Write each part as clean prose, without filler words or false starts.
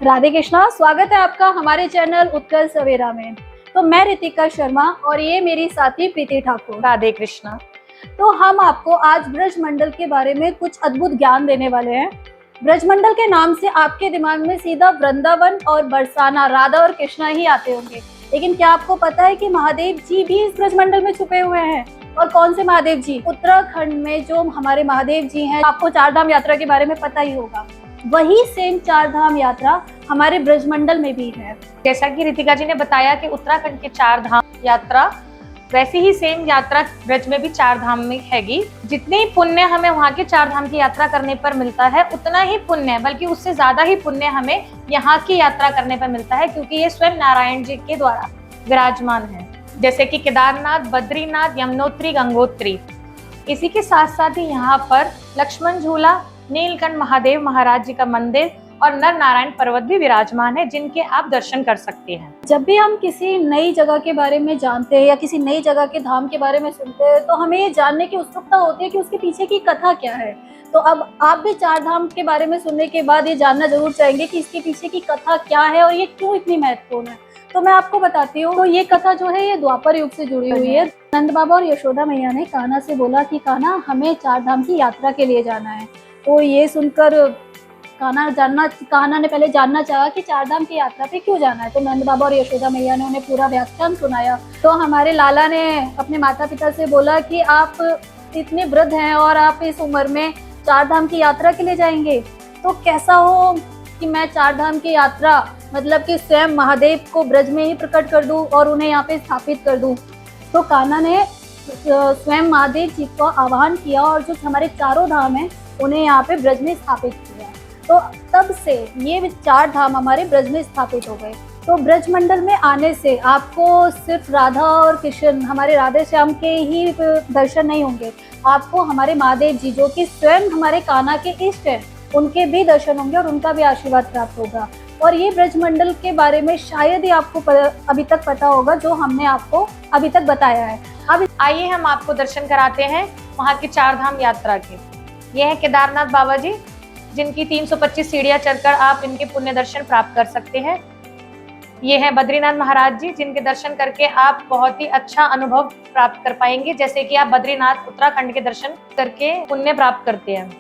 राधे कृष्णा, स्वागत है आपका हमारे चैनल उत्कर्ष सवेरा में। तो मैं रितिका शर्मा और ये मेरी साथी प्रीति ठाकुर। राधे कृष्णा। तो हम आपको आज ब्रजमंडल के बारे में कुछ अद्भुत ज्ञान देने वाले हैं। ब्रजमंडल के नाम से आपके दिमाग में सीधा वृंदावन और बरसाना, राधा और कृष्णा ही आते होंगे, लेकिन क्या आपको पता है कि महादेव जी भी इस ब्रजमंडल में छुपे हुए हैं? और कौन से महादेव जी? उत्तराखंड में जो हमारे महादेव जी हैं, आपको चार धाम यात्रा के बारे में पता ही होगा, वही सेम चार धाम यात्रा हमारे ब्रजमंडल में भी है। जैसा कि रितिका जी ने बताया कि उत्तराखंड की चार धाम यात्रा, वैसी ही सेम यात्रा ब्रज में भी चार धाम में हैगी। जितने ही पुण्य हमें वहाँ के चार धाम की यात्रा करने पर मिलता है, उतना ही पुण्य, बल्कि उससे ज्यादा ही पुण्य हमें यहाँ की यात्रा करने पर मिलता है, क्योंकि ये स्वयं नारायण जी के द्वारा विराजमान है। जैसे कि केदारनाथ, बद्रीनाथ, यमुनोत्री, गंगोत्री। इसी के साथ साथ ही यहाँ पर लक्ष्मण झूला, नीलकंठ महादेव महाराज जी का मंदिर और नर नारायण पर्वत भी विराजमान है, जिनके आप दर्शन कर सकते हैं। जब भी हम किसी नई जगह के बारे में जानते हैं या किसी नई जगह के धाम के बारे में सुनते हैं, तो हमें ये जानने की उत्सुकता होती है कि उसके पीछे की कथा क्या है। तो अब आप भी चार धाम के बारे में सुनने के बाद ये जानना जरूर चाहेंगे कि इसके पीछे की कथा क्या है और ये क्यों इतनी महत्वपूर्ण है। तो मैं आपको बताती हूँ। तो ये कथा जो है ये द्वापर युग से जुड़ी हुई है। नंद बाबा और यशोदा मैया ने कान्हा से बोला कि कान्हा, हमें चार धाम की यात्रा के लिए जाना है। तो ये सुनकर कान्हा ने पहले जानना चाहा कि चार धाम की यात्रा पे क्यों जाना है। तो नंद बाबा और यशोदा मैया ने उन्हें पूरा व्याख्यान सुनाया। तो हमारे लाला ने अपने माता पिता से बोला कि आप इतने वृद्ध हैं और आप इस उम्र में चार धाम की यात्रा के लिए जाएंगे, तो कैसा हो कि मैं चार धाम की यात्रा मतलब कि स्वयं महादेव को ब्रज में ही प्रकट कर दूं और उन्हें यहाँ पे स्थापित कर दूं। तो कान्हा ने स्वयं महादेव जी को आह्वान किया और जो हमारे चारों धाम हैं उन्हें यहाँ पे ब्रज में स्थापित किया। तो तब से ये चार धाम हमारे ब्रज में स्थापित हो गए। तो ब्रजमंडल में आने से आपको सिर्फ राधा और कृष्ण, हमारे राधे श्याम के ही दर्शन नहीं होंगे, आपको हमारे महादेव जी जो कि स्वयं हमारे कान्हा के इष्ट हैं, उनके भी दर्शन होंगे और उनका भी आशीर्वाद प्राप्त होगा। और ये ब्रजमंडल के बारे में शायद ही आपको अभी तक पता होगा जो हमने आपको अभी तक बताया है। अब आइए हम आपको दर्शन कराते हैं वहाँ की चार धाम यात्रा के। ये है केदारनाथ बाबा जी, जिनकी 325 सीढ़ियां चढ़कर आप इनके पुण्य दर्शन प्राप्त कर सकते हैं। ये है बद्रीनाथ महाराज जी, जिनके दर्शन करके आप बहुत ही अच्छा अनुभव प्राप्त कर पाएंगे, जैसे कि आप बद्रीनाथ उत्तराखंड के दर्शन करके पुण्य प्राप्त करते हैं।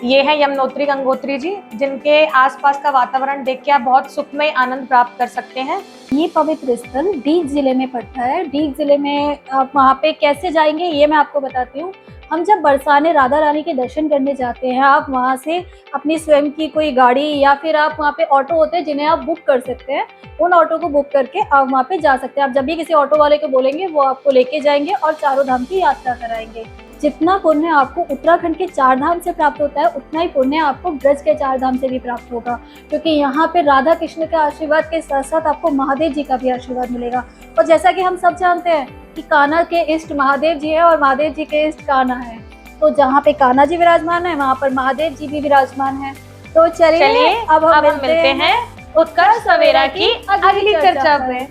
ये है यमुनोत्री गंगोत्री जी, जिनके आसपास का वातावरण देख के आप बहुत सुखमय आनंद प्राप्त कर सकते हैं। ये पवित्र स्थल डीग जिले में पड़ता है। डीग जिले में आप वहाँ पे कैसे जाएंगे ये मैं आपको बताती हूँ। हम जब बरसाने राधा रानी के दर्शन करने जाते हैं, आप वहाँ से अपनी स्वयं की कोई गाड़ी या फिर आप वहाँ पे ऑटो होते हैं जिन्हें आप बुक कर सकते हैं, उन ऑटो को बुक करके आप वहाँ पे जा सकते हैं। आप जब भी किसी ऑटो वाले को बोलेंगे वो आपको लेके जाएंगे और चारों धाम की यात्रा कराएंगे। जितना पुण्य आपको उत्तराखंड के चार धाम से प्राप्त होता है, उतना ही पुण्य आपको ब्रज के चार धाम से भी प्राप्त होगा, क्योंकि यहाँ पे राधा कृष्ण के आशीर्वाद के साथ साथ आपको महादेव जी का भी आशीर्वाद मिलेगा। और जैसा कि हम सब जानते हैं कि कान्हा के इष्ट महादेव जी है और महादेव जी के इष्ट कान्हा है, तो जहाँ पे कान्हा जी विराजमान है वहाँ पर महादेव जी भी विराजमान है। तो चलिए अब हम मिलते हैं उत्कर्ष सवेरा की अगली चर्चा पे।